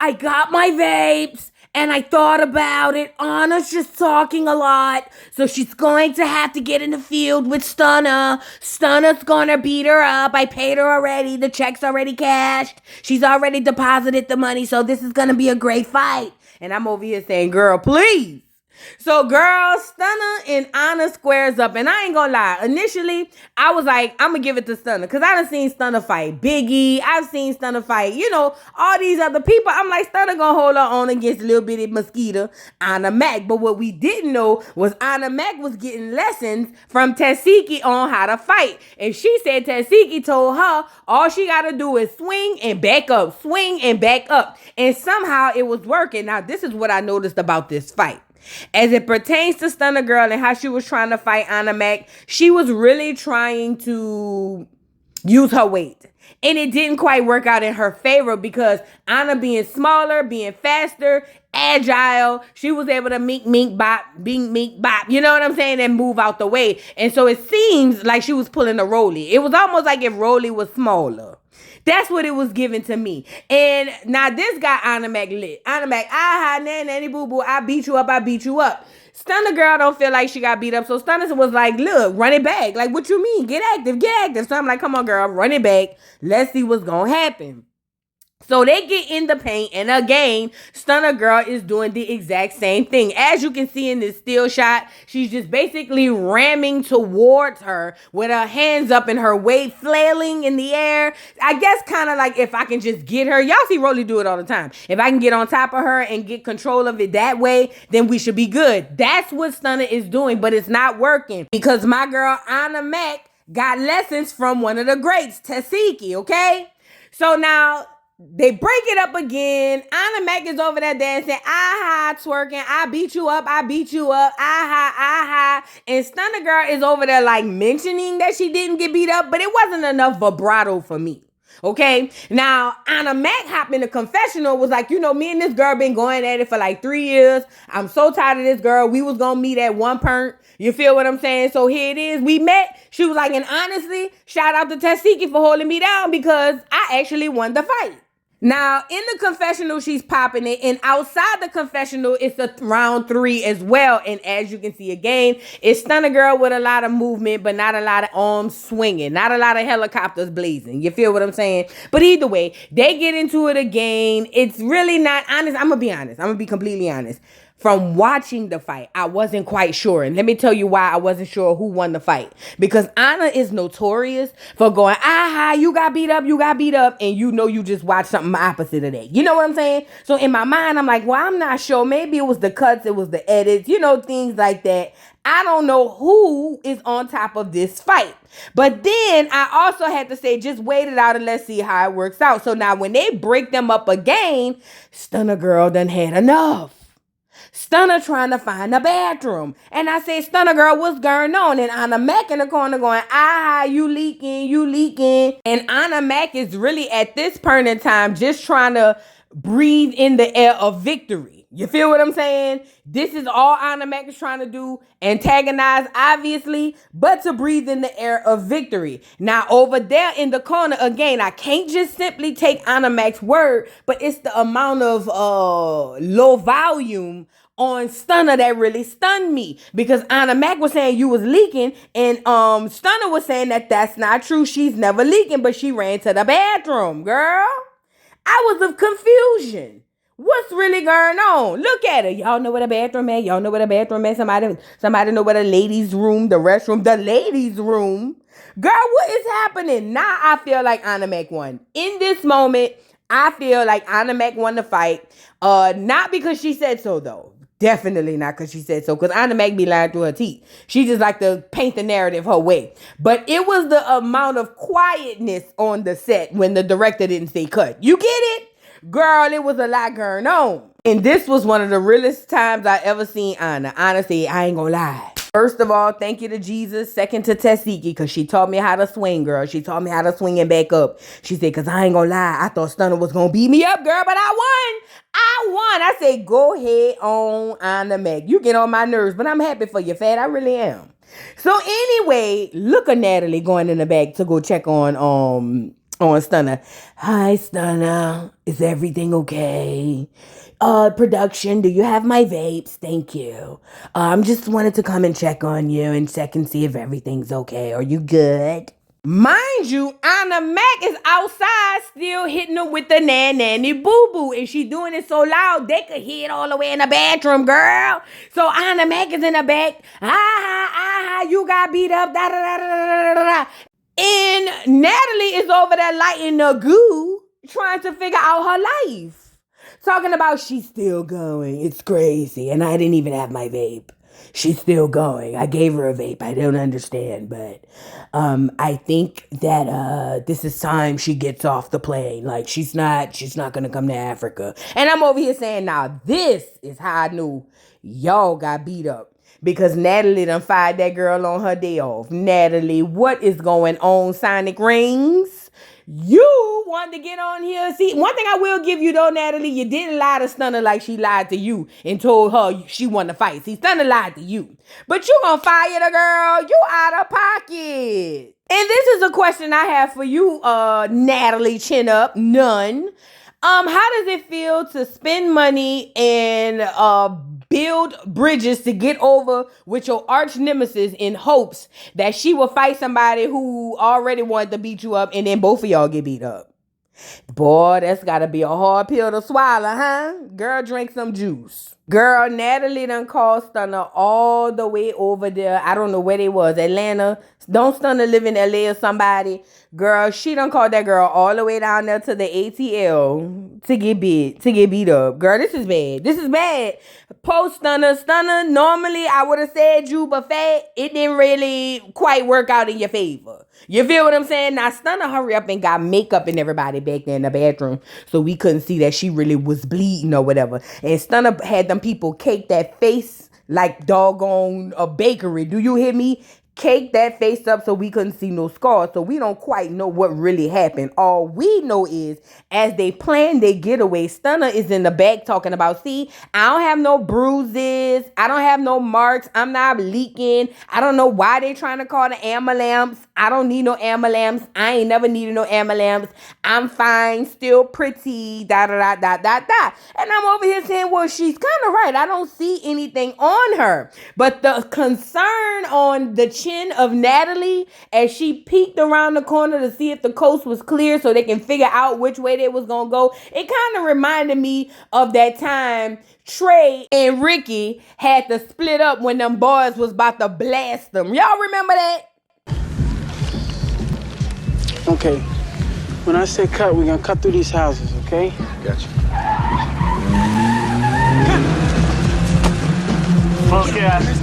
I got my vapes and I thought about it. Anna's just talking a lot. So she's going to have to get in the field with Stunna. Stunna's gonna beat her up. I paid her already. The check's already cashed. She's already deposited the money. So this is gonna be a great fight. And I'm over here saying, girl, please. So, girl, Stunna and Anna squares up. And I ain't gonna lie. Initially, I was like, I'm gonna give it to Stunna. Because I done seen Stunna fight Biggie. I've seen Stunna fight, all these other people. I'm like, Stunna gonna hold her own against little bitty mosquito, Anna Mac. But what we didn't know was Anna Mac was getting lessons from Tashiki on how to fight. And she said Tashiki told her all she gotta do is swing and back up. Swing and back up. And somehow it was working. Now, this is what I noticed about this fight. As it pertains to Stunna Girl and how she was trying to fight Anna Mac, she was really trying to use her weight. And it didn't quite work out in her favor because Anna being smaller, being faster, agile, she was able to mink bop, you know what I'm saying, and move out the way. And so it seems like she was pulling a Rolly. It was almost like if Rolly was smaller. That's what it was given to me. And now this guy, Anna Mac lit. Anna Mac, nanny boo boo, I beat you up. Stunna Girl don't feel like she got beat up. So Stunna was like, look, run it back. Like, what you mean? Get active. So I'm like, come on, girl, run it back. Let's see what's going to happen. So they get in the paint, and again, Stunna Girl is doing the exact same thing. As you can see in this still shot, she's just basically ramming towards her with her hands up and her weight flailing in the air. I guess kind of like if I can just get her. Y'all see Rolly do it all the time. If I can get on top of her and get control of it that way, then we should be good. That's what Stunna is doing, but it's not working because my girl Anna Mac got lessons from one of the greats, Tashiki, okay? So now they break it up again. Anna Mac is over there dancing, twerking. I beat you up. And Stunna Girl is over there like mentioning that she didn't get beat up, but it wasn't enough vibrato for me. Okay, now Anna Mac hopped in the confessional, was like, me and this girl been going at it for like 3 years. I'm so tired of this girl. We was gonna meet at one point. You feel what I'm saying? So here it is. We met. She was like, and honestly, shout out to Tashiki for holding me down because I actually won the fight. Now, in the confessional, she's popping it. And outside the confessional, it's a round 3 as well. And as you can see again, it's Stunna Girl with a lot of movement, but not a lot of arms swinging. Not a lot of helicopters blazing. You feel what I'm saying? But either way, they get into it again. It's really not honest. I'm going to be honest. I'm going to be completely honest. From watching the fight, I wasn't quite sure. And let me tell you why I wasn't sure who won the fight. Because Anna is notorious for going, you got beat up. And you just watched something opposite of that. You know what I'm saying? So in my mind, I'm like, well, I'm not sure. Maybe it was the cuts. It was the edits, things like that. I don't know who is on top of this fight. But then I also had to say, just wait it out and let's see how it works out. So now when they break them up again, Stunna Girl done had enough. Stunna trying to find a bathroom. And I said, Stunna Girl, what's going on? And Anna Mac in the corner going, you leaking. And Anna Mac is really at this point in time just trying to breathe in the air of victory. You feel what I'm saying? This is all Anna Mac is trying to do. Antagonize, obviously, but to breathe in the air of victory. Now, over there in the corner, again, I can't just simply take Anna Mac's word, but it's the amount of low volume on Stunna that really stunned me. Because Anna Mac was saying you was leaking, and Stunna was saying that that's not true. She's never leaking, but she ran to the bathroom, girl. I was of confusion. What's really going on? Look at her. Y'all know what a bathroom is? Somebody know what a ladies' room, the restroom, the ladies' room. Girl, what is happening? Now I feel like Anna Mac won. In this moment, I feel like Anna Mac won the fight. Not because she said so, though. Definitely not because she said so. Because Anna Mac be lying through her teeth. She just like to paint the narrative her way. But it was the amount of quietness on the set when the director didn't say cut. You get it? Girl, it was a lot going on. And this was one of the realest times I ever seen Anna. Anna said, I ain't gonna lie. First of all, thank you to Jesus. Second to Tashiki, because she taught me how to swing, girl. She taught me how to swing and back up. She said, because I ain't gonna lie, I thought Stunna was gonna beat me up, girl, but I won. I said, go ahead on Anna Mac. You get on my nerves, but I'm happy for you, fat. I really am. So anyway, look at Natalie going in the back to go check on on Stunna. Hi, Stunna. Is everything okay? Production, do you have my vapes? Thank you. I'm just wanted to come and check on you and check and see if everything's okay. Are you good? Mind you, Anna Mac is outside still hitting her with the nanny boo boo, and she doing it so loud they could hear it all the way in the bathroom, girl. So Anna Mac is in the back. You got beat up. Da da da da da da. And Natalie is over there lighting the goo, trying to figure out her life. Talking about she's still going. It's crazy. And I didn't even have my vape. She's still going. I gave her a vape. I don't understand, but I think that this is time she gets off the plane. Like she's not gonna come to Africa. And I'm over here saying, now this is how I knew y'all got beat up. Because Natalie done fired that girl on her day off. Natalie, what is going on, Sonic Rings? You wanted to get on here. See, one thing I will give you though, Natalie, you didn't lie to Stunna like she lied to you and told her she wanted to fight. See, Stunna lied to you. But you gonna fire the girl. You out of pocket. And this is a question I have for you, Natalie Chin Up. None. How does it feel to spend money and build bridges to get over with your arch nemesis in hopes that she will fight somebody who already wanted to beat you up and then both of y'all get beat up? Boy, that's gotta be a hard pill to swallow, huh? Girl, drink some juice. Girl, Natalie done called Stunna all the way over there. I don't know where they was. Atlanta. Don't Stunna live in LA or somebody? Girl, she done called that girl all the way down there to the ATL to get beat up. Girl, this is bad. This is bad. Post Stunna, normally I would have said you, but fat, it didn't really quite work out in your favor. You feel what I'm saying? Now, Stunna hurry up and got makeup and everybody back there in the bathroom so we couldn't see that she really was bleeding or whatever. And Stunna had them people cake that face like doggone a bakery. Do you hear me? Cake that face up so we couldn't see no scars. So we don't quite know what really happened. All we know is as they planned their getaway, Stunna is in the back talking about, see, I don't have no bruises. I don't have no marks. I'm not leaking. I don't know why they trying to call the ambulance. I don't need no ambulance. I ain't never needed no ambulance. I'm fine. Still pretty. Da da da da da da. And I'm over here saying, well, she's kind of right. I don't see anything on her. But the concern on the chin of Natalie as she peeked around the corner to see if the coast was clear so they can figure out which way they was gonna go, it kind of reminded me of that time Trey and Ricky had to split up when them boys was about to blast them. Y'all remember that? Okay, when I say cut, we're gonna cut through these houses, okay? Gotcha. Focus.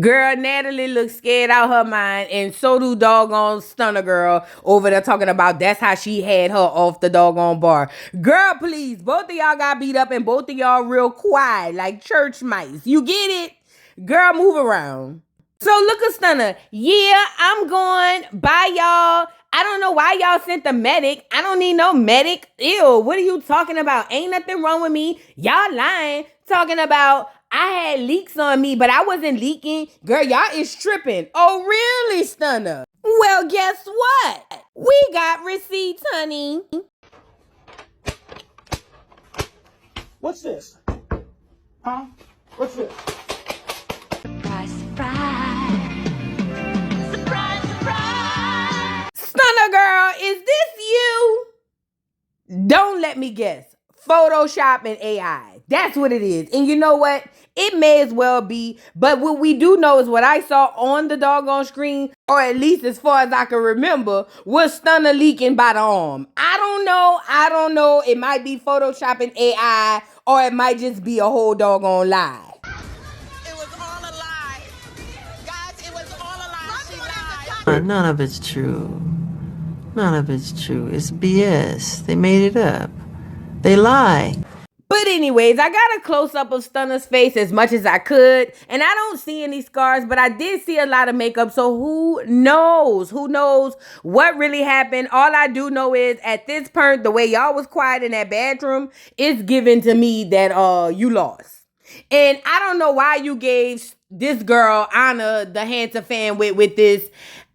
Girl, Natalie looks scared out her mind, and so do doggone Stunna girl over there talking about that's how she had her off the doggone bar. Girl, please, both of y'all got beat up and both of y'all real quiet like church mice. You get it? Girl, move around. So look at Stunna. Yeah, I'm going. Bye, y'all. I don't know why y'all sent the medic. I don't need no medic. Ew, what are you talking about? Ain't nothing wrong with me. Y'all lying. Talking about I had leaks on me, but I wasn't leaking. Girl, y'all is tripping. Oh, really, Stunna? Well, guess what? We got receipts, honey. What's this? Huh? What's this? Surprise, surprise. Surprise, surprise. Stunna girl, is this you? Don't let me guess. Photoshop and AI. That's what it is. And you know what? It may as well be. But what we do know is what I saw on the doggone screen, or at least as far as I can remember, was Stunna leaking by the arm. I don't know. It might be Photoshop and AI, or it might just be a whole doggone lie. It was all a lie. Guys, it was all a lie. She lied. None of it's true. None of it's true. It's BS. They made it up. They lie. But anyways, I got a close-up of Stunna's face as much as I could, and I don't see any scars, but I did see a lot of makeup, so who knows? Who knows what really happened? All I do know is, at this point, the way y'all was quiet in that bathroom, it's given to me that you lost. And I don't know why you gave this girl, Anna, the Hansa fan with this.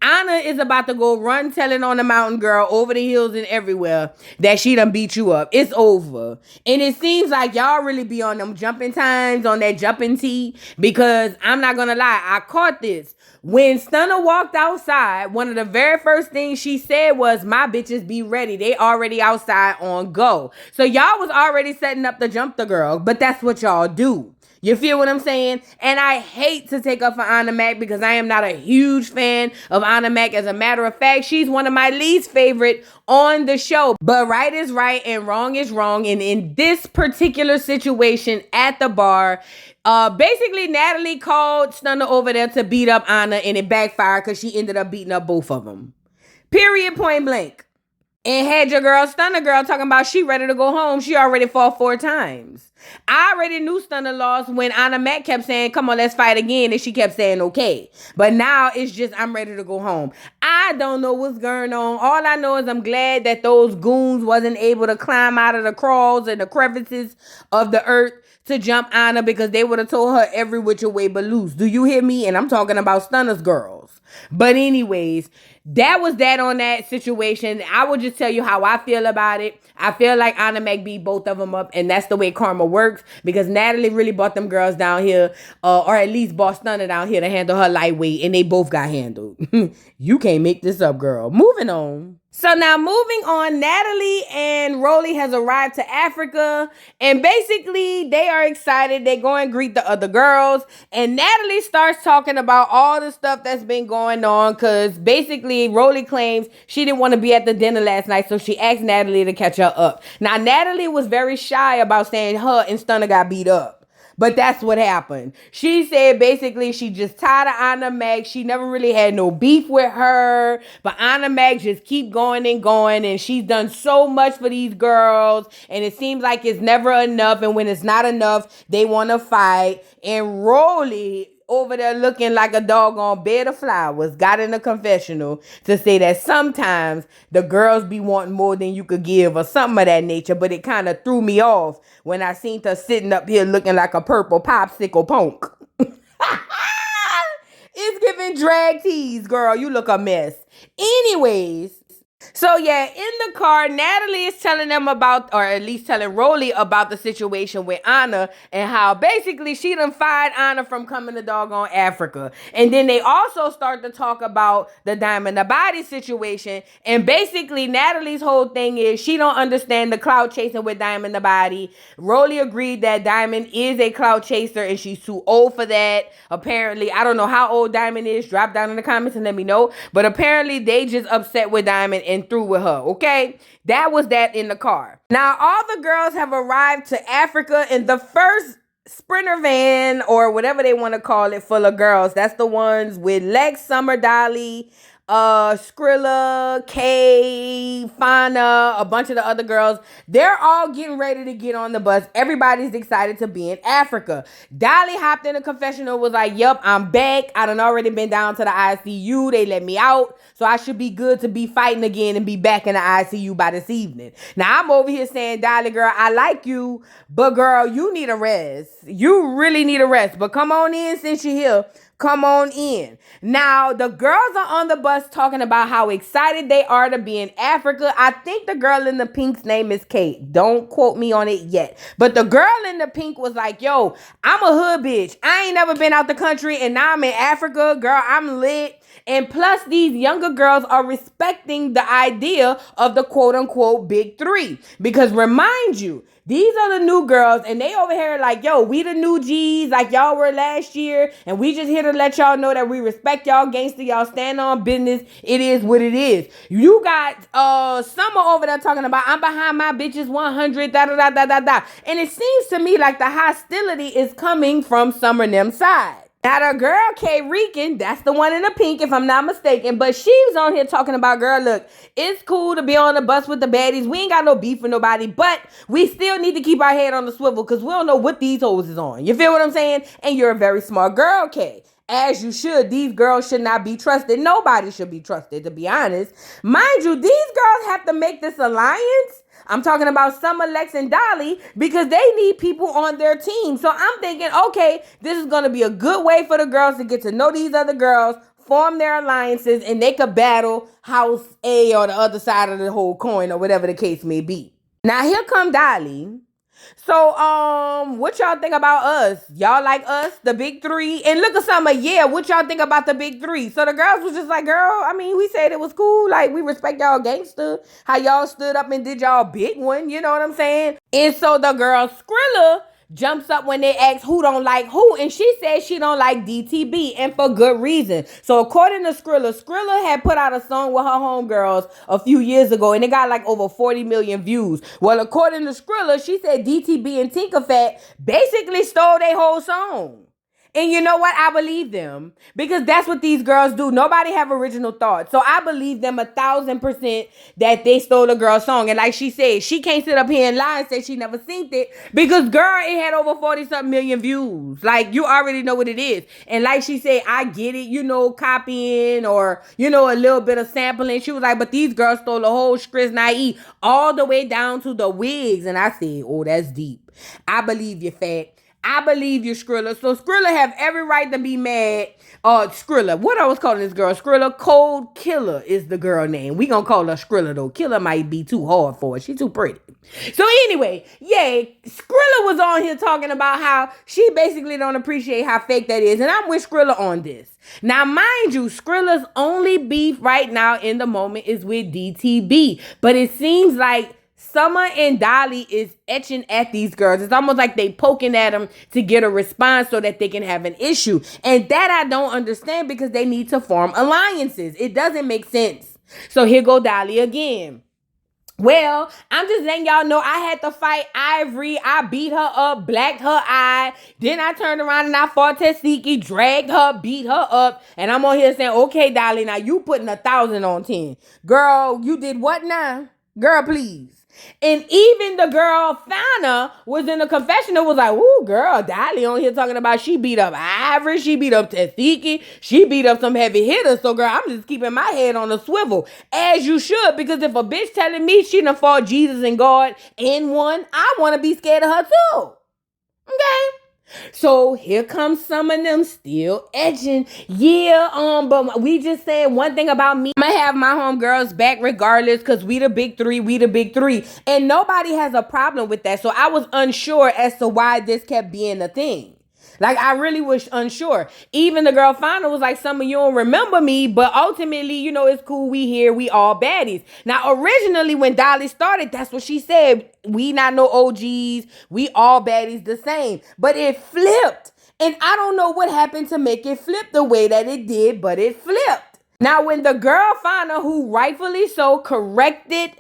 Anna is about to go run telling on the mountain girl over the hills and everywhere that she done beat you up. It's over. And it seems like y'all really be on them jumping times, on that jumping tea, because I'm not gonna lie, I caught this. When Stunna walked outside, one of the very first things she said was, my bitches be ready. They already outside on go. So y'all was already setting up to jump the girl, but that's what y'all do. You feel what I'm saying? And I hate to take up for Anna Mac because I am not a huge fan of Anna Mac. As a matter of fact, she's one of my least favorite on the show. But right is right and wrong is wrong. And in this particular situation at the bar, basically Natalie called Stunna over there to beat up Anna, and it backfired because she ended up beating up both of them. Period, point blank. And had your girl, Stunna girl, talking about she ready to go home. She already fought 4 times. I already knew Stunna lost when Anna Mac kept saying, come on, let's fight again. And she kept saying, okay. But now it's just, I'm ready to go home. I don't know what's going on. All I know is I'm glad that those goons wasn't able to climb out of the crawls and the crevices of the earth to jump Anna, because they would have told her every which way but loose. Do you hear me? And I'm talking about Stunna's girls. But anyways, that was that on that situation. I will just tell you how I feel about it. I feel like Anna Mac beat both of them up, and that's the way karma works, because Natalie really brought them girls down here, or at least brought Stunna down here to handle her lightweight, and they both got handled. You can't make this up, girl. Moving on. So now moving on, Natalie and Rolly has arrived to Africa, and basically they are excited. They go and greet the other girls, and Natalie starts talking about all the stuff that's been going on, because basically Rolly claims she didn't want to be at the dinner last night, so she asked Natalie to catch her up. Now Natalie was very shy about saying her and Stunna got beat up. But that's what happened. She said basically she just tired of Anna Mac. She never really had no beef with her. But Anna Mac just keep going and going. And she's done so much for these girls. And it seems like it's never enough. And when it's not enough, they want to fight. And Rolly over there looking like a doggone bed of flowers got in a confessional to say that sometimes the girls be wanting more than you could give or something of that nature. But it kind of threw me off when I seen her sitting up here looking like a purple popsicle punk. It's giving drag tease, girl. You look a mess. Anyways, so yeah, in the car, Natalie is telling them about, or at least telling Rolly about the situation with Anna and how basically she done fired Anna from coming to doggone Africa. And then they also start to talk about the Diamond the Body situation. And basically Natalie's whole thing is she don't understand the clout chasing with Diamond the Body. Rolly agreed that Diamond is a clout chaser and she's too old for that. Apparently, I don't know how old Diamond is. Drop down in the comments and let me know. But apparently they just upset with Diamond and through with her, okay? That was that in the car. Now, all the girls have arrived to Africa in the first Sprinter van, or whatever they want to call it, full of girls. That's the ones with Lex, Summer, Dolly, Skrilla, Kay, Fauna, a bunch of the other girls. They're all getting ready to get on the bus. Everybody's excited to be in Africa. Dolly hopped in the confessional, was like, yup, I'm back. I done already been down to the ICU. They let me out. So I should be good to be fighting again and be back in the ICU by this evening. Now I'm over here saying, Dolly, girl, I like you, but girl, you need a rest. You really need a rest. But come on in since you're here. Come on in. Now, the girls are on the bus talking about how excited they are to be in Africa. I think the girl in the pink's name is Kate. Don't quote me on it yet. But the girl in the pink was like, yo, I'm a hood bitch. I ain't never been out the country and now I'm in Africa. Girl, I'm lit. And plus, these younger girls are respecting the idea of the quote-unquote big three. Because remind you, these are the new girls, and they over here like, yo, we the new G's like y'all were last year, and we just here to let y'all know that we respect y'all gangster, y'all stand on business. It is what it is. You got Summer over there talking about, I'm behind my bitches 100, da-da-da-da-da-da. And it seems to me like the hostility is coming from Summer and them side. Now the girl, Kay Rican, that's the one in the pink, if I'm not mistaken, but she was on here talking about, girl, look, it's cool to be on the bus with the baddies. We ain't got no beef with nobody, but we still need to keep our head on the swivel because we don't know what these hoes is on. You feel what I'm saying? And you're a very smart girl, Kay. As you should. These girls should not be trusted. Nobody should be trusted, to be honest. Mind you, these girls have to make this alliance I'm talking about Summer, Lex, and Dolly because they need people on their team. So I'm thinking, okay, this is going to be a good way for the girls to get to know these other girls, form their alliances, and they could battle House A or the other side of the whole coin or whatever the case may be. Now here come Dolly. So, what y'all think about us? Y'all like us, the big three? And look at Summer, yeah, what y'all think about the big three? So the girls was just like, girl, I mean, we said it was cool. Like, we respect y'all gangster. How y'all stood up and did y'all big one, you know what I'm saying? And so the girl Skrilla jumps up when they ask who don't like who, and she says she don't like DTB, and for good reason. So according to Skrilla had put out a song with her homegirls a few years ago, and it got like over 40 million views. Well, according to Skrilla, she said DTB and Tinkerfat basically stole their whole song. And you know what? I believe them because that's what these girls do. Nobody have original thoughts. So I believe them 1,000% that they stole a girl's song. And like she said, she can't sit up here and lie and say she never seen it because girl, it had over 40-something million views. Like you already know what it is. And like she said, I get it, you know, copying or, you know, a little bit of sampling. She was like, but these girls stole the whole Chris Naive all the way down to the wigs. And I said, oh, that's deep. I believe you, Fat. I believe you, Skrilla. So Skrilla have every right to be mad. Skrilla. What I was calling this girl? Skrilla. Cold Killer is the girl name. We gonna call her Skrilla though. Killer might be too hard for her. She too pretty. So anyway, yeah, Skrilla was on here talking about how she basically don't appreciate how fake that is. And I'm with Skrilla on this. Now, mind you, Skrilla's only beef right now in the moment is with DTB. But it seems like Summer and Dolly is etching at these girls. It's almost like they poking at them to get a response so that they can have an issue. And that I don't understand because they need to form alliances. It doesn't make sense. So here go Dolly again. Well, I'm just letting y'all know I had to fight Ivory. I beat her up, blacked her eye. Then I turned around and I fought Tessiki, dragged her, beat her up. And I'm on here saying, okay, Dolly, now you putting 1,000 on 10. Girl, you did what now? Girl, please. And even the girl Fana was in the confessional, was like, ooh, girl, Dolly on here talking about she beat up Ivory, she beat up Tessiki, she beat up some heavy hitters. So, girl, I'm just keeping my head on a swivel, as you should, because if a bitch telling me she done fought Jesus and God and won, I want to be scared of her too. Okay? So here comes some of them still edging. Yeah, but we just saying one thing about me. I'm gonna have my homegirls back regardless because we the big three. And nobody has a problem with that. So I was unsure as to why this kept being a thing. Like, I really was unsure. Even the girl Fana was like, some of you don't remember me, but ultimately, you know, it's cool. We here. We all baddies. Now, originally, when Dolly started, that's what she said. We not no OGs. We all baddies the same. But it flipped. And I don't know what happened to make it flip the way that it did, but it flipped. Now, when the girl Fana, who rightfully so corrected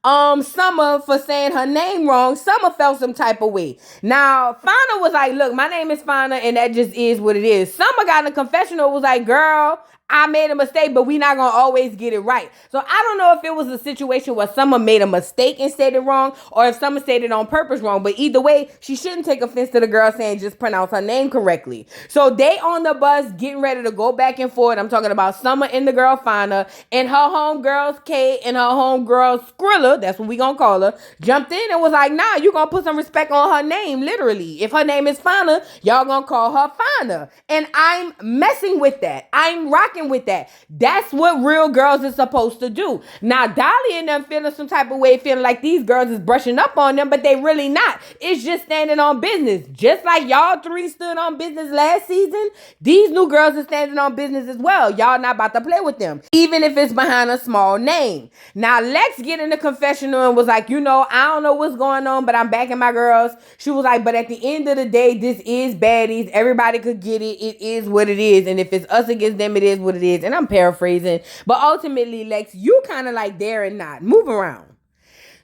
Summer for saying her name wrong, Summer felt some type of way. Now, Fana was like, look, my name is Fana, and that just is what it is. Summer got in a confessional, was like, girl, I made a mistake, but we not gonna always get it right. So I don't know if it was a situation where Summer made a mistake and said it wrong, or if Summer said it on purpose wrong. But either way, she shouldn't take offense to the girl saying just pronounce her name correctly. So they on the bus getting ready to go back and forth. I'm talking about Summer and the girl Fana, and her homegirls Kate and her homegirl Skrilla, that's what we gonna call her, jumped in and was like, nah, you gonna put some respect on her name, literally. If her name is Fana, y'all gonna call her Fana. And I'm messing with that. I'm rocking with that. That's what real girls is supposed to do. Now, Dolly and them feeling some type of way, feeling like these girls is brushing up on them, but they really not. It's just standing on business. Just like y'all three stood on business last season, these new girls are standing on business as well. Y'all not about to play with them, even if it's behind a small name. Now, Lex get in the confessional and was like, you know, I don't know what's going on, but I'm backing my girls. She was like, but at the end of the day, this is baddies. Everybody could get it. It is what it is. And if it's us against them, it is what it is. And I'm paraphrasing, but ultimately, Lex, you kind of like there and not. Move around.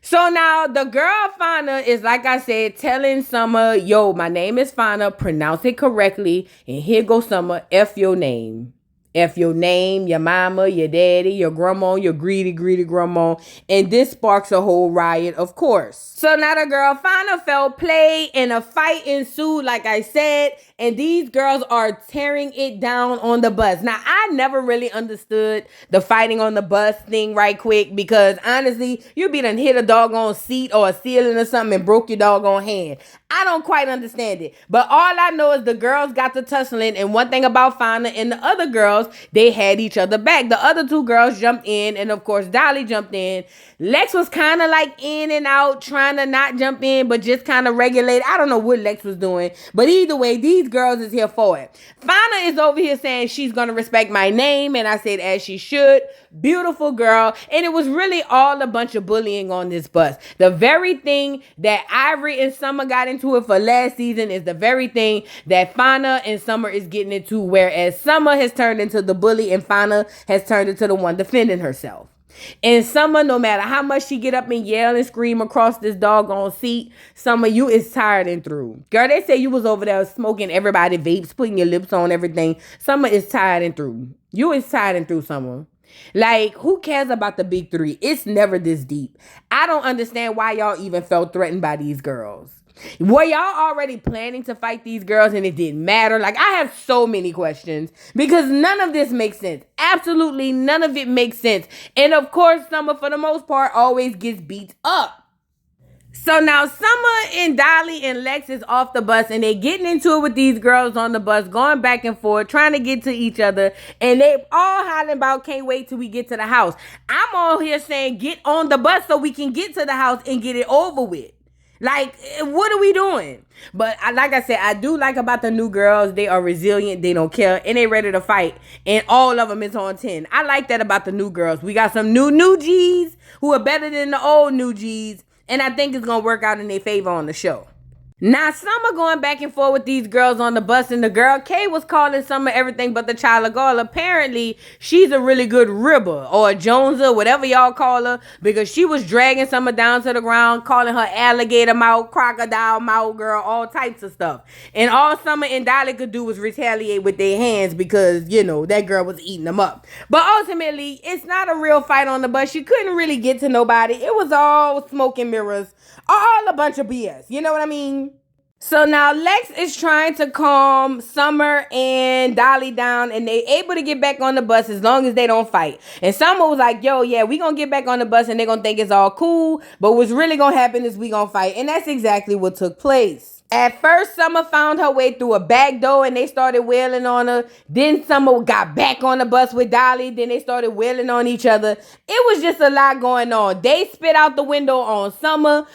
So now the girl Fana is, like I said, telling Summer, yo, my name is Fana, pronounce it correctly, and here goes Summer, F your name. F your name, your mama, your daddy, your grandma, your greedy, greedy grandma. And this sparks a whole riot, of course. So now the girl Fana felt played and a fight ensued, like I said. And these girls are tearing it down on the bus. Now, I never really understood the fighting on the bus thing right quick. Because honestly, you be done hit a doggone seat or a ceiling or something and broke your doggone hand. I don't quite understand it. But all I know is the girls got to tussling. And one thing about Fana and the other girls, they had each other back. The other two girls jumped in. And of course, Dolly jumped in. Lex was kind of like in and out, trying to not jump in, but just kind of regulate. I don't know what Lex was doing. But either way, these girls is here for it. Fana is over here saying she's going to respect my name. And I said, as she should. Beautiful girl. And it was really all a bunch of bullying on this bus. The very thing that Ivory and Summer got into it for last season is the very thing that Fana and Summer is getting into, whereas Summer has turned into the bully and Fana has turned into the one defending herself. And Summer, no matter how much she get up and yell and scream across this doggone seat, Summer, you is tired and through. Girl, they say you was over there smoking everybody vapes, putting your lips on everything. Summer is tired and through. You is tired and through, Summer. Like, who cares about the big three? It's never this deep. I don't understand why y'all even felt threatened by these girls. Were y'all already planning to fight these girls and it didn't matter? Like, I have so many questions because none of this makes sense. Absolutely none of it makes sense. And of course, Summer, for the most part, always gets beat up. So now Summer and Dolly and Lex is off the bus and they getting into it with these girls on the bus, going back and forth, trying to get to each other. And they all hollering about, can't wait till we get to the house. I'm all here saying, get on the bus so we can get to the house and get it over with. Like, what are we doing? But like I said, I do like about the new girls. They are resilient. They don't care. And they ready to fight. And all of them is on 10. I like that about the new girls. We got some new G's who are better than the old new G's. And I think it's going to work out in their favor on the show. Now, Summer going back and forth with these girls on the bus, and the girl Kay was calling Summer everything but the child of God. Apparently, she's a really good ribber, or a Joneser, whatever y'all call her, because she was dragging Summer down to the ground, calling her alligator mouth, crocodile mouth, girl, all types of stuff. And all Summer and Dolly could do was retaliate with their hands because, you know, that girl was eating them up. But ultimately, it's not a real fight on the bus. She couldn't really get to nobody. It was all smoke and mirrors, all a bunch of BS. You know what I mean? So now Lex is trying to calm Summer and Dolly down, and they able to get back on the bus as long as they don't fight. And Summer was like, yo, yeah, we gonna get back on the bus and they gonna think it's all cool, but what's really gonna happen is we gonna fight. And that's exactly what took place. At first, Summer found her way through a back door and they started wailing on her. Then Summer got back on the bus with Dolly. Then they started wailing on each other. It was just a lot going on. They spit out the window on Summer.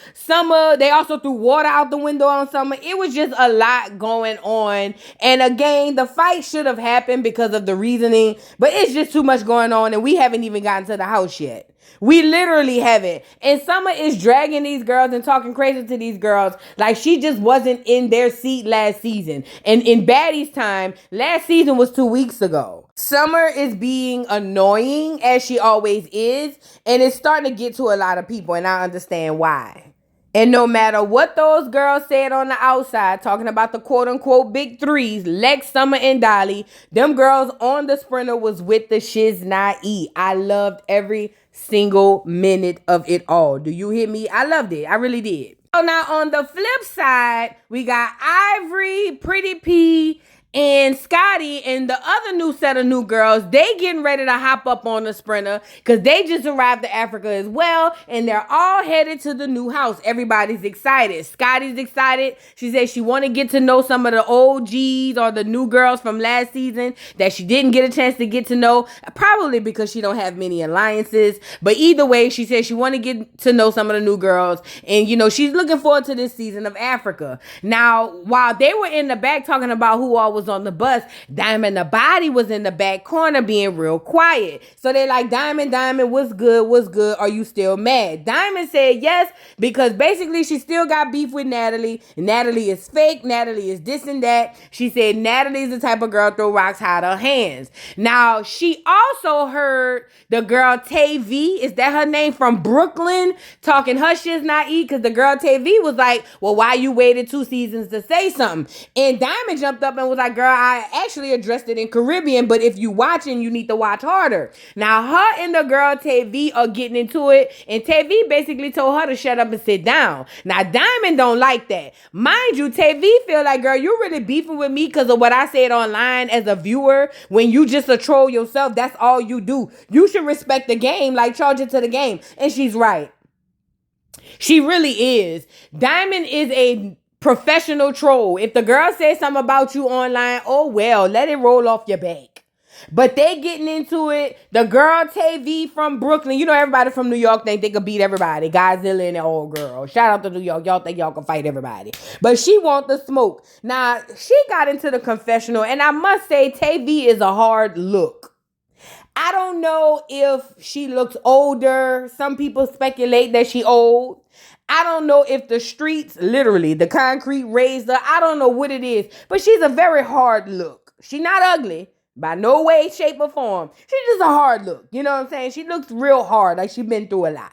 They also threw water out the window on Summer. It was just a lot going on. And again, the fight should have happened because of the reasoning. But it's just too much going on and we haven't even gotten to the house yet. We literally haven't. And Summer is dragging these girls and talking crazy to these girls like she just wasn't in their seat last season. And in Baddies time, last season was 2 weeks ago. Summer is being annoying as she always is. And it's starting to get to a lot of people and I understand why. And no matter what those girls said on the outside, talking about the quote-unquote big threes, Lex, Summer, and Dolly, them girls on the Sprinter was with the shiz not eat. I loved every single minute of it all. Do you hear me? I loved it. I really did. So now on the flip side, we got Ivory, Pretty P, and Scotty and the other new set of new girls. They getting ready to hop up on the Sprinter because they just arrived to Africa as well. And they're all headed to the new house. Everybody's excited. Scotty's excited. She said she want to get to know some of the OGs or the new girls from last season that she didn't get a chance to get to know. Probably because she don't have many alliances. But either way, she said she want to get to know some of the new girls. And, you know, she's looking forward to this season of Africa. Now, while they were in the back talking about who all was on the bus, Diamond the Body was in the back corner being real quiet. So they're like, Diamond, what's good? Are you still mad? Diamond said yes, because basically she still got beef with Natalie. Natalie is fake. Natalie is this and that. She said Natalie is the type of girl throw rocks hide her hands. Now, she also heard the girl Tay V, is that her name, from Brooklyn, talking her shit's not eat, because the girl Tay V was like, well, why you waited 2 seasons to say something? And Diamond jumped up and was like, girl, I actually addressed it in Caribbean, but if you watching, you need to watch harder. Now, her and the girl TV are getting into it, and TV basically told her to shut up and sit down. Now, Diamond don't like that. Mind you, TV feel like, girl, you really beefing with me because of what I said online as a viewer. When you just a troll yourself, that's all you do. You should respect the game, like charge it to the game. And she's right. She really is. Diamond is a professional troll. If the girl says something about you online, oh well, let it roll off your back. But they getting into it. The girl TV from Brooklyn, you know everybody from New York think they could beat everybody. Godzilla and the old girl. Shout out to New York. Y'all think y'all can fight everybody. But she want the smoke. Now, she got into the confessional, and I must say, TV is a hard look. I don't know if she looks older. Some people speculate that she old. I don't know if the streets, literally, the concrete raised her. I don't know what it is. But she's a very hard look. She's not ugly by no way, shape, or form. She's just a hard look. You know what I'm saying? She looks real hard, like she's been through a lot.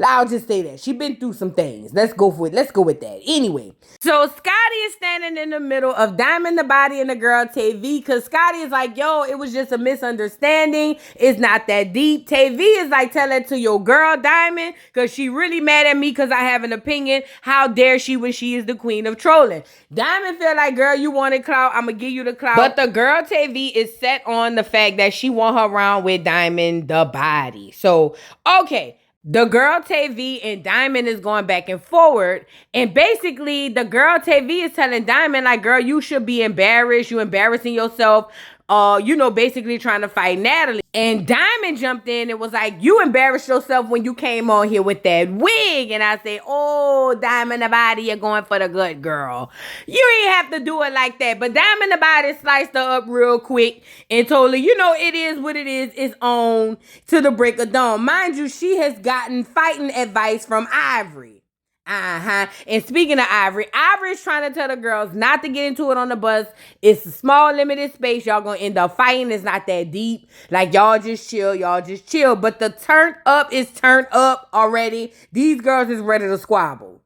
I'll just say that. She's been through some things. Let's go for it. Let's go with that. Anyway. So Scotty is standing in the middle of Diamond, the Body, and the girl TV, because Scotty is like, yo, it was just a misunderstanding. It's not that deep. TV is like, tell it to your girl Diamond, because she really mad at me because I have an opinion. How dare she when she is the queen of trolling? Diamond feel like, girl, you wanted clout. I'm going to give you the clout. But the girl TV is set on the fact that she want her around with Diamond, the Body. So, okay. The girl TV and Diamond is going back and forward. And basically, the girl TV is telling Diamond, like, girl, you should be embarrassed. You embarrassing yourself. Basically trying to fight Natalie. And Diamond jumped in and was like, you embarrassed yourself when you came on here with that wig. And I said, oh, Diamond the Body, you're going for the good girl. You ain't have to do it like that. But Diamond the Body sliced her up real quick and told her, it is what it is. It's on to the break of dawn. Mind you, she has gotten fighting advice from Ivory. And speaking of Ivory's trying to tell the girls not to get into it on the bus. It's a small, limited space. Y'all gonna end up fighting. It's not that deep. Like, y'all just chill. But the turn up is turned up already. These girls is ready to squabble.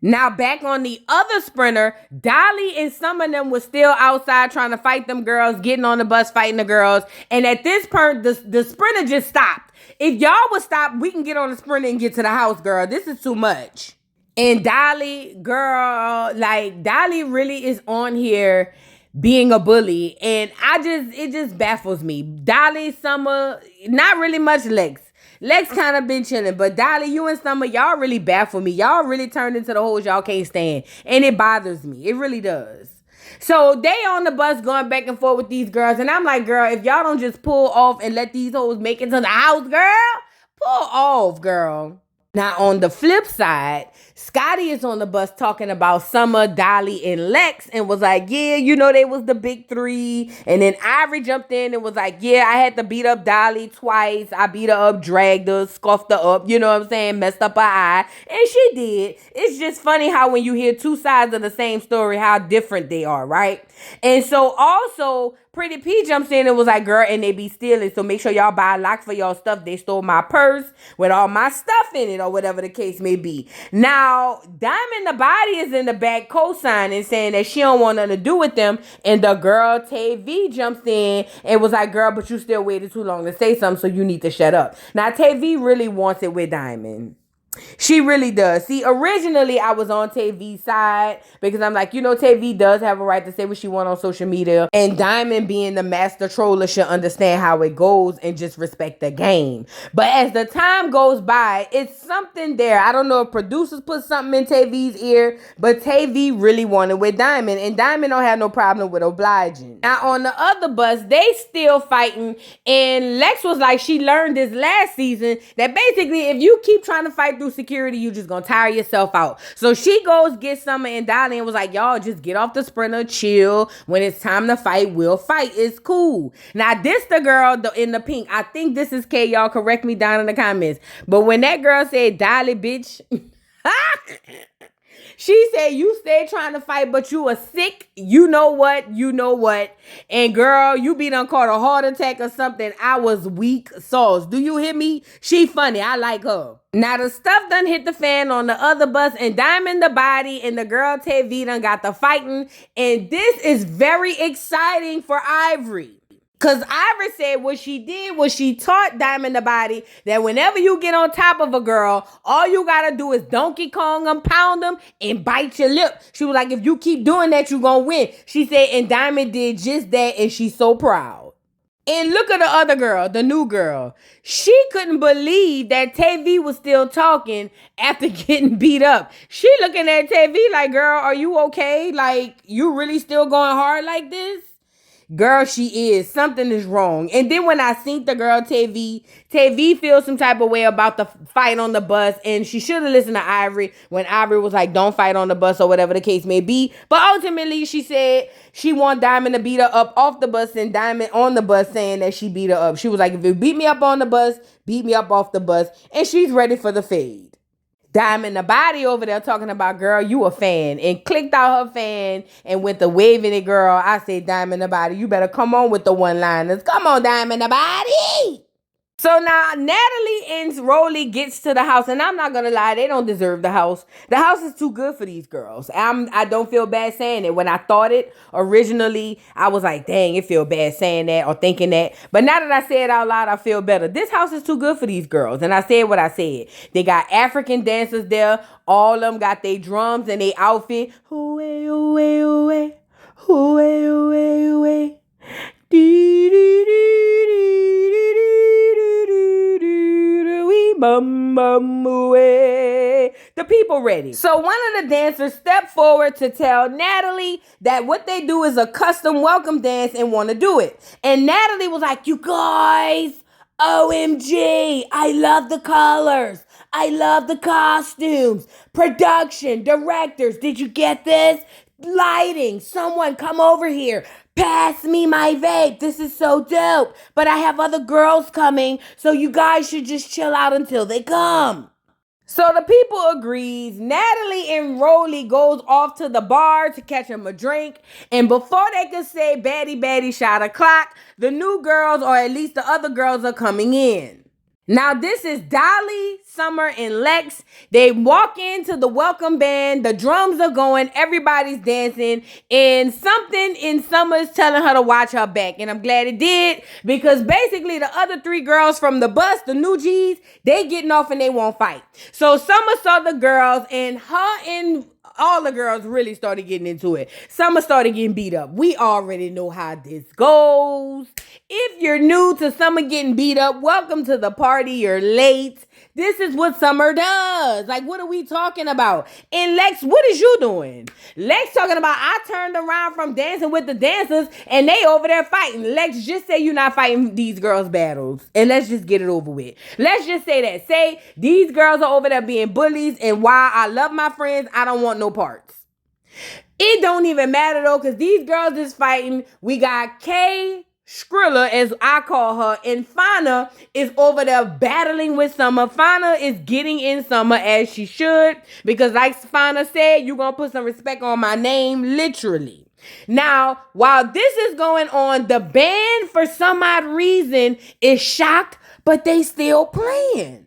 Now, back on the other sprinter, Dolly and some of them was still outside trying to fight them girls, getting on the bus, fighting the girls. And at this point, the sprinter just stopped. If y'all would stop, we can get on the sprinter and get to the house, girl. This is too much. And Dolly, girl, like, Dolly really is on here being a bully. And it just baffles me. Dolly, Summer, not really much Lex. Lex kind of been chilling. But Dolly, you and Summer, y'all really baffle me. Y'all really turned into the hoes y'all can't stand. And it bothers me. It really does. So they on the bus going back and forth with these girls. And I'm like, girl, if y'all don't just pull off and let these hoes make it to the house, girl, pull off, girl. Now, on the flip side, Scotty is on the bus talking about Summer, Dolly, and Lex and was like, yeah, they was the big three. And then Ivory jumped in and was like, yeah, I had to beat up Dolly twice. I beat her up, dragged her, scuffed her up, you know what I'm saying, messed up her eye. And she did. It's just funny how when you hear two sides of the same story, how different they are, right? And so also, Pretty P jumps in and was like, girl, and they be stealing, so make sure y'all buy locks for y'all stuff. They stole my purse with all my stuff in it, or whatever the case may be. Now, Diamond the Body is in the back co-signing, saying that she don't want nothing to do with them, and the girl TV jumps in and was like, girl, but you still waited too long to say something, so you need to shut up. Now, TV really wants it with Diamond. She really does. See, originally I was on TV's side because I'm like, TV does have a right to say what she wants on social media. And Diamond, being the master troller, should understand how it goes and just respect the game. But as the time goes by, it's something there. I don't know if producers put something in TV's ear, but TV really wanted with Diamond. And Diamond don't have no problem with obliging. Now, on the other bus, they still fighting. And Lex was like, she learned this last season that basically if you keep trying to fight through security, you just gonna tire yourself out. So she goes get Summer and Dolly and was like, y'all just get off the sprinter, chill. When it's time to fight, we'll fight. It's cool. Now this the girl in the pink. I think this is K. Y'all correct me down in the comments. But when that girl said Dolly bitch, She said, you stay trying to fight, but you are sick. You know what? You know what? And girl, you be done caught a heart attack or something. I was weak sauce. Do you hear me? She funny. I like her. Now the stuff done hit the fan on the other bus, and Diamond the Body and the girl TV done got the fighting. And this is very exciting for Ivory. Because Ivory said what she did was she taught Diamond the Body that whenever you get on top of a girl, all you got to do is Donkey Kong them, pound them, and bite your lip. She was like, if you keep doing that, you going to win. She said, and Diamond did just that, and she's so proud. And look at the other girl, the new girl. She couldn't believe that TV was still talking after getting beat up. She looking at TV like, girl, are you okay? Like, you really still going hard like this? Girl, she is. Something is wrong. And then when I seen the girl TV feels some type of way about the fight on the bus, and she should have listened to Ivory when Ivory was like, don't fight on the bus or whatever the case may be. But ultimately, she said she want Diamond to beat her up off the bus, and Diamond on the bus saying that she beat her up. She was like, if you beat me up on the bus, beat me up off the bus. And she's ready for the fade. Diamond the Body over there talking about, girl, you a fan, and clicked out her fan and went to waving it, girl. I said, Diamond the Body, you better come on with the one-liners. Come on, Diamond the Body. So now Natalie and Rolly gets to the house, and I'm not gonna lie, they don't deserve the house. The house is too good for these girls. I don't feel bad saying it. When I thought it originally, I was like, dang, it feel bad saying that or thinking that. But now that I say it out loud, I feel better. This house is too good for these girls, and I said what I said. They got African dancers there. All of them got their drums and their outfit. Hooey, hooey, hooey, hooey, hooey, hooey. Dee, dee, dee, dee, dee, dee, dee, dee, wee, bum, bum, away. The people ready. So one of the dancers stepped forward to tell Natalie that what they do is a custom welcome dance and want to do it. And Natalie was like, you guys, OMG, I love the colors. I love the costumes, production, directors. Did you get this? Lighting. Someone come over here. Pass me my vape. This is so dope. But I have other girls coming, so you guys should just chill out until they come. So the people agrees. Natalie and Rolly goes off to the bar to catch him a drink. And before they can say baddie shot o'clock, the new girls, or at least the other girls, are coming in. Now this is Dolly, Summer, and Lex. They walk into the welcome band. The drums are going. Everybody's dancing. And something in Summer is telling her to watch her back. And I'm glad it did, because basically the other three girls from the bus, the new G's, they getting off and they won't fight. So Summer saw the girls, and her and all the girls really started getting into it. Summer started getting beat up. We already know how this goes. If you're new to Summer getting beat up, welcome to the party. You're late. This is what Summer does. Like, what are we talking about? And Lex, what is you doing? Lex talking about, I turned around from dancing with the dancers and they over there fighting. Lex, just say you're not fighting these girls' battles. And let's just get it over with. Let's just say that. Say these girls are over there being bullies, and while I love my friends, I don't want no parts. It don't even matter though, because these girls is fighting. We got Kay Skrilla, as I call her, and Fana is over there battling with Summer. Fana is getting in Summer, as she should, because like Fana said, you're going to put some respect on my name, literally. Now, while this is going on, the band, for some odd reason, is shocked, but they still playing.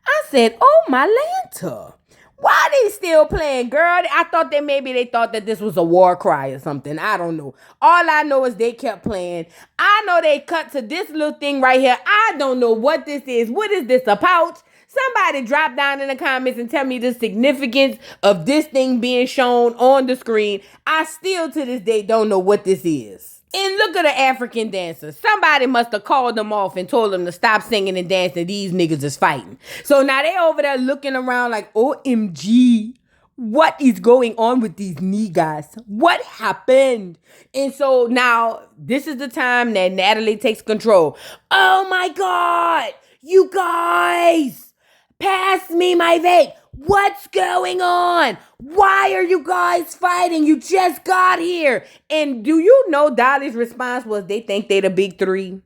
I said, oh my Lanta. Why they still playing, girl? I thought that maybe they thought that this was a war cry or something. I don't know. All I know is they kept playing. I know they cut to this little thing right here. I don't know what this is. What is this, a pouch? Somebody drop down in the comments and tell me the significance of this thing being shown on the screen. I still to this day don't know what this is. And look at the African dancers. Somebody must have called them off and told them to stop singing and dancing. These niggas is fighting. So now they over there looking around like, OMG, what is going on with these niggas? What happened? And so now this is the time that Natalie takes control. Oh my God, you guys, pass me my vape. What's going on? Why are you guys fighting? You just got here. And do you know Dolly's response was they think they the big three?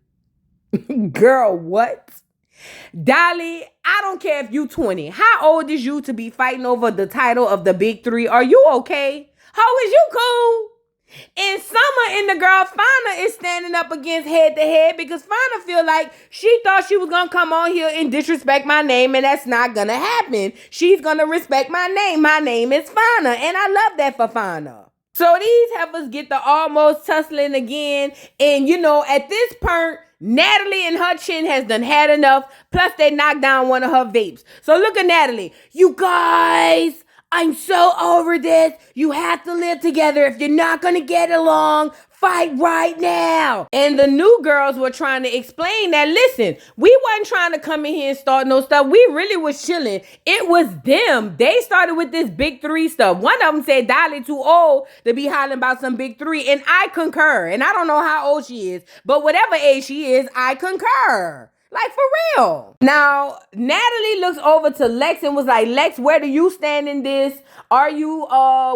Girl, what? Dolly, I don't care if you 20. How old is you to be fighting over the title of the big three? Are you okay? How is you cool? And Summer and the girl Fauna is standing up against head to head because Fauna feel like she thought she was going to come on here and disrespect my name, and that's not going to happen. She's going to respect my name. My name is Fauna, and I love that for Fauna. So these heifers get the almost tussling again, and at this point, Natalie and her chin has done had enough, plus they knocked down one of her vapes. So look at Natalie. You guys, I'm so over this. You have to live together. If you're not going to get along, fight right now. And the new girls were trying to explain that, listen, we wasn't trying to come in here and start no stuff. We really was chilling. It was them. They started with this big three stuff. One of them said Dolly too old to be hollering about some big three. And I concur. And I don't know how old she is, but whatever age she is, I concur. Like, for real. Now, Natalie looks over to Lex and was like, Lex, where do you stand in this? Are you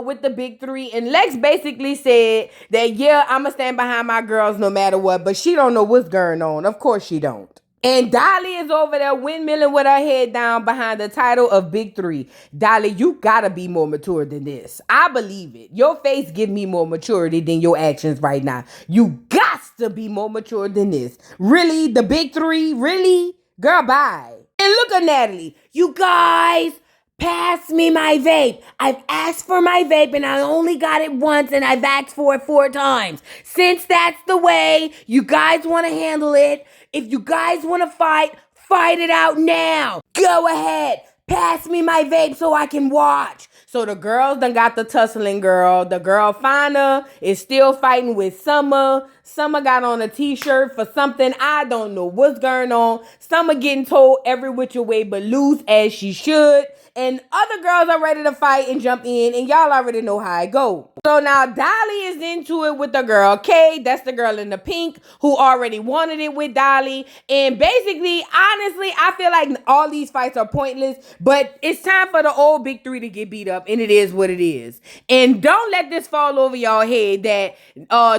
with the big three? And Lex basically said that, yeah, I'm going to stand behind my girls no matter what. But she don't know what's going on. Of course she don't. And Dolly is over there windmilling with her head down behind the title of Big Three. Dolly, you gotta be more mature than this. I believe it. Your face give me more maturity than your actions right now. You got to be more mature than this. Really? The Big Three? Really? Girl, bye. And look at Natalie. You guys, pass me my vape. I've asked for my vape and I only got it once and I've asked for it 4 times. Since that's the way you guys want to handle it, if you guys want to fight it out now. Go ahead. Pass me my vape so I can watch. So the girls done got the tussling girl. The girl Fauna is still fighting with Summer. Summer got on a t-shirt for something. I don't know what's going on. Summer getting told every which way but loose as she should. And other girls are ready to fight and jump in. And y'all already know how it go. So now Dolly is into it with the girl Kay. That's the girl in the pink who already wanted it with Dolly. And basically, honestly, I feel like all these fights are pointless. But it's time for the old big three to get beat up. And it is what it is. And don't let this fall over y'all head that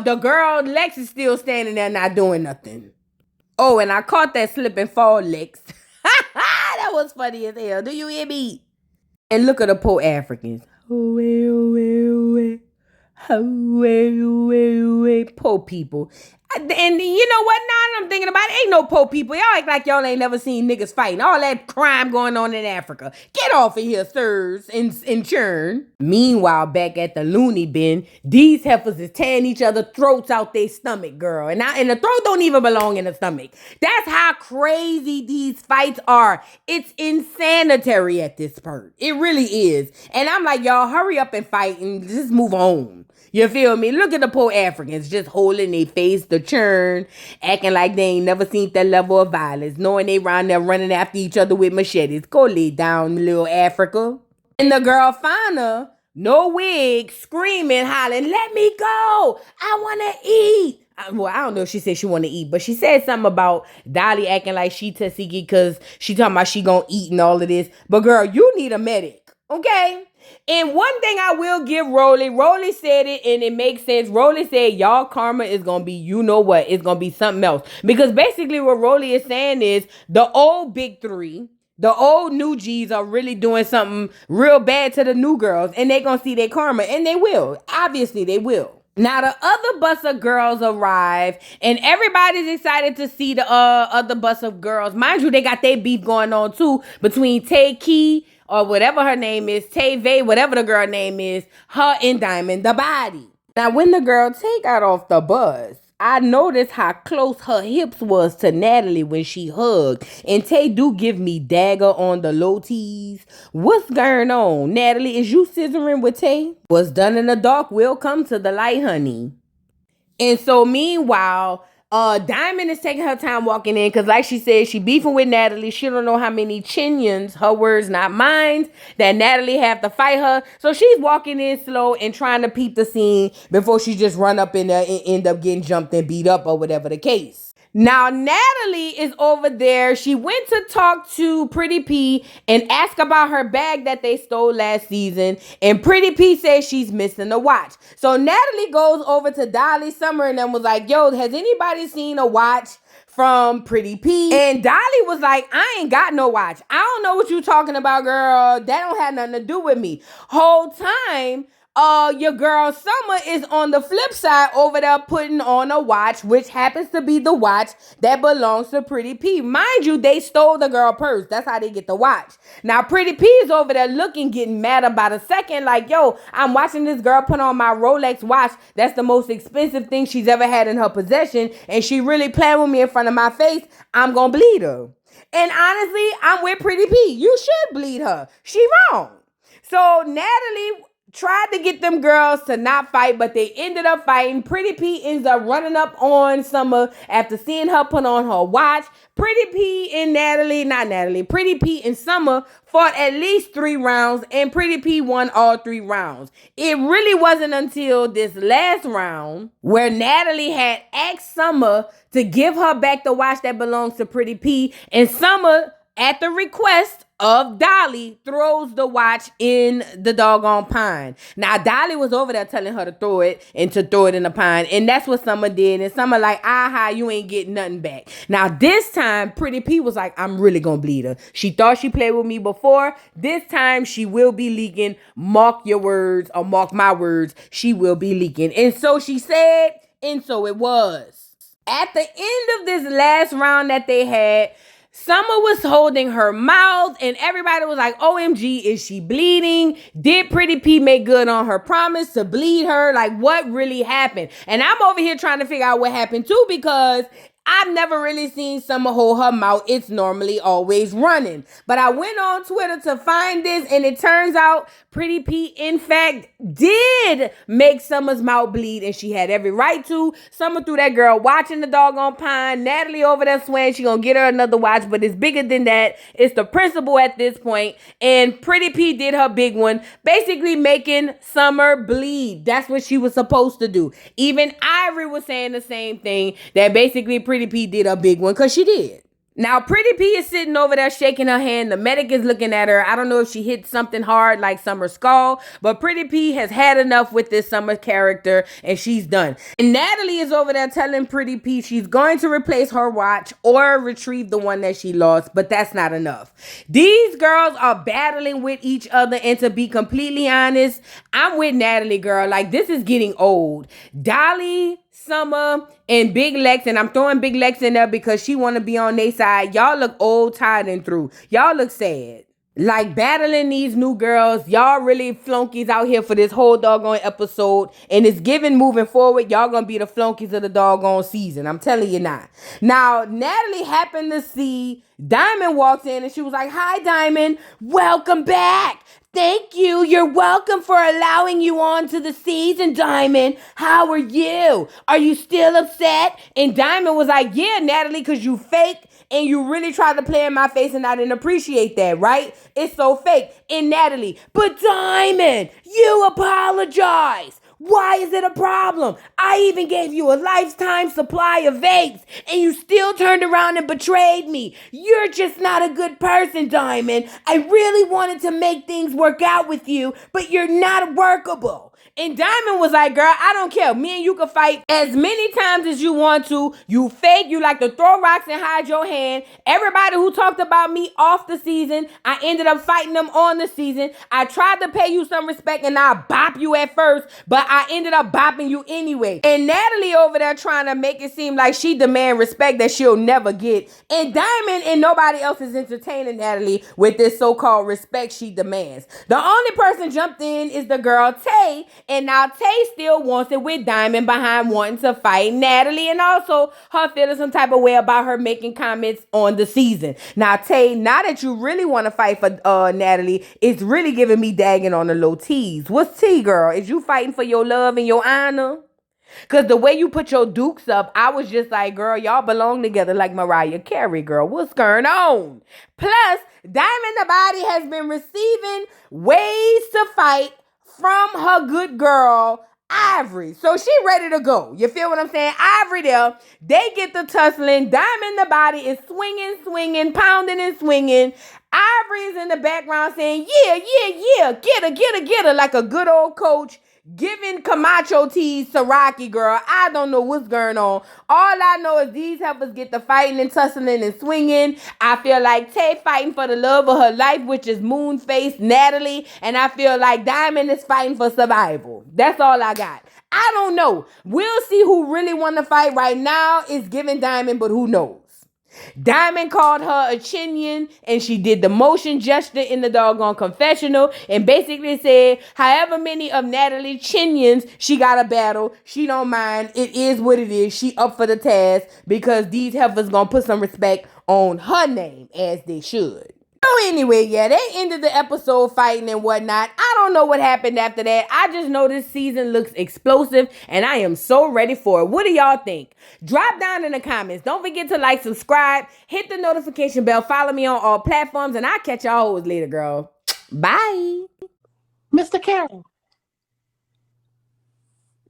the girl Lex is still standing there not doing nothing. Oh, and I caught that slip and fall, Lex. That was funny as hell. Do you hear me? And look at the poor Africans. Oh, poor people. And you know what? Now that I'm thinking about it, ain't no poor people. Y'all act like y'all ain't never seen niggas fighting. All that crime going on in Africa. Get off of here, sirs, and churn. Meanwhile, back at the loony bin, these heifers is tearing each other throats out their stomach, girl. And the throat don't even belong in the stomach. That's how crazy these fights are. It's insanitary at this point. It really is. And I'm like, y'all, hurry up and fight and just move on. You feel me? Look at the poor Africans just holding their face, the churn, acting like they ain't never seen that level of violence, knowing they around there running after each other with machetes. Go lay down, little Africa. And the girl Fauna, no wig, screaming, hollering, let me go. I want to eat. Well, I don't know if she said she want to eat, but she said something about Dolly acting like she Tuskegee because she talking about she gonna eat and all of this. But girl, you need a medic, okay? And one thing I will give Rolly said it and it makes sense. Rolly said y'all karma is going to be, you know what, it's going to be something else. Because basically what Rolly is saying is the old big three, the old new G's are really doing something real bad to the new girls and they going to see their karma and they will. Obviously they will. Now the other bus of girls arrive and everybody's excited to see the other bus of girls. Mind you, they got their beef going on too between Tay Key or whatever her name is, Tay Vay, whatever the girl name is, her and Diamond the Body. Now, when the girl Tay got off the bus, I noticed how close her hips was to Natalie when she hugged. And Tay do give me dagger on the low T's. What's going on? Natalie, is you scissoring with Tay? What's done in the dark will come to the light, honey. And so meanwhile, Diamond is taking her time walking in because like she said, she beefing with Natalie. She don't know how many chinions, her words not mine, that Natalie have to fight her. So she's walking in slow and trying to peep the scene before she just run up in there and end up getting jumped and beat up or whatever the case. Now, Natalie is over there. She went to talk to Pretty P and ask about her bag that they stole last season. And Pretty P says she's missing a watch. So Natalie goes over to Dolly Summer and then was like, yo, has anybody seen a watch from Pretty P. And Dolly was like, I ain't got no watch. I don't know what you talking about, girl. That don't have nothing to do with me. Whole time, your girl Summer is on the flip side over there putting on a watch, which happens to be the watch that belongs to Pretty P. Mind you, they stole the girl purse. That's how they get the watch. Now, Pretty P is over there looking, getting mad about a second, like, yo, I'm watching this girl put on my Rolex watch. That's the most expensive thing she's ever had in her possession, and she really playing with me in front of my face. I'm gonna bleed her. And honestly, I'm with Pretty P. You should bleed her. She wrong. So Natalie tried to get them girls to not fight, but they ended up fighting. Pretty P ends up running up on Summer after seeing her put on her watch. Pretty P and Summer fought at least 3 rounds, and Pretty P won all 3 rounds. It really wasn't until this last round where Natalie had asked Summer to give her back the watch that belongs to Pretty P, and Summer, at the request of Dolly, throws the watch in the doggone pine. Now, Dolly was over there telling her to throw it in the pine, and that's what Summer did. And Summer like, aha, you ain't getting nothing back. Now, this time, Pretty P was like, I'm really gonna bleed her. She thought she played with me before. This time, she will be leaking. Mark your words, or mark my words, she will be leaking. And so she said, and so it was. At the end of this last round that they had, Summer was holding her mouth, and everybody was like, OMG, is she bleeding? Did Pretty P make good on her promise to bleed her? Like, what really happened? And I'm over here trying to figure out what happened too, because I've never really seen Summer hold her mouth. It's normally always running. But I went on Twitter to find this, and it turns out Pretty P, in fact, did make Summer's mouth bleed, and she had every right to. Summer threw that girl watching the doggone pine. Natalie over there swearing she gonna get her another watch, but it's bigger than that. It's the principal at this point, and Pretty P did her big one, basically making Summer bleed. That's what she was supposed to do. Even Ivory was saying the same thing, that basically Pretty P did a big one, because she did. Now, Pretty P is sitting over there shaking her hand. The medic is looking at her. I don't know if she hit something hard like Summer's skull, but Pretty P has had enough with this Summer character, and she's done. And Natalie is over there telling Pretty P she's going to replace her watch or retrieve the one that she lost, but that's not enough. These girls are battling with each other, and to be completely honest, I'm with Natalie, girl. Like, this is getting old. Dolly, Summer, and Big Lex, and I'm throwing Big Lex in there because she want to be on their side. Y'all look old, tired, and through. Y'all look sad. Like, battling these new girls. Y'all really flunkies out here for this whole doggone episode, and it's given moving forward. Y'all gonna be the flunkies of the doggone season. I'm telling you now. Now, Natalie happened to see Diamond walks in, and she was like, hi, Diamond. Welcome back. Thank you. You're welcome for allowing you on to the season, Diamond. How are you? Are you still upset? And Diamond was like, yeah, Natalie, because you fake and you really tried to play in my face, and I didn't appreciate that, right? It's so fake. And Natalie, but Diamond, you apologize. Why is it a problem? I even gave you a lifetime supply of vapes, and you still turned around and betrayed me. You're just not a good person, Diamond. I really wanted to make things work out with you, but you're not workable. And Diamond was like, girl, I don't care. Me and you can fight as many times as you want to. You fake. You like to throw rocks and hide your hand. Everybody who talked about me off the season, I ended up fighting them on the season. I tried to pay you some respect, and I bop you at first, but I ended up bopping you anyway. And Natalie over there trying to make it seem like she demand respect that she'll never get. And Diamond and nobody else is entertaining Natalie with this so-called respect she demands. The only person jumped in is the girl Tay. And now Tay still wants it with Diamond behind wanting to fight Natalie, and also her feeling some type of way about her making comments on the season. Now Tay, now that you really want to fight for Natalie, it's really giving me dagging on the low T's. What's T, girl? Is you fighting for your love and your honor? Because the way you put your dukes up, I was just like, girl, y'all belong together like Mariah Carey, girl. What's going on? Plus, Diamond the Body has been receiving ways to fight from her good girl, Ivory. So she ready to go. You feel what I'm saying? Ivory there. They get the tussling. Diamond the Body is swinging, pounding and swinging. Ivory is in the background saying, yeah, get her, like a good old coach giving Camacho tees to Rocky, girl. I don't know what's going on. All I know is these heifers get the fighting and tussling and swinging. I feel like Tay fighting for the love of her life, which is Moonface Natalie. And I feel like Diamond is fighting for survival. That's all I got. I don't know. We'll see who really won the fight. Right now is giving Diamond, but who knows? Diamond called her a Chinian, and she did the motion gesture in the doggone confessional and basically said however many of Natalie Chinians she got a battle, she don't mind. It is what it is. She up for the task because these heifers gonna put some respect on her name, as they should. So anyway, yeah, they ended the episode fighting and whatnot. I don't know what happened after that. I just know this season looks explosive and I am so ready for it. What do y'all think? Drop down in the comments. Don't forget to like, subscribe, hit the notification bell, follow me on all platforms, and I'll catch y'all hoes later, girl. Bye. Mr. Carroll,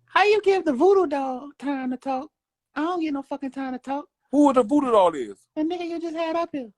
how you give the voodoo doll time to talk? I don't get no fucking time to talk. Who the voodoo doll is? The nigga you just had up here.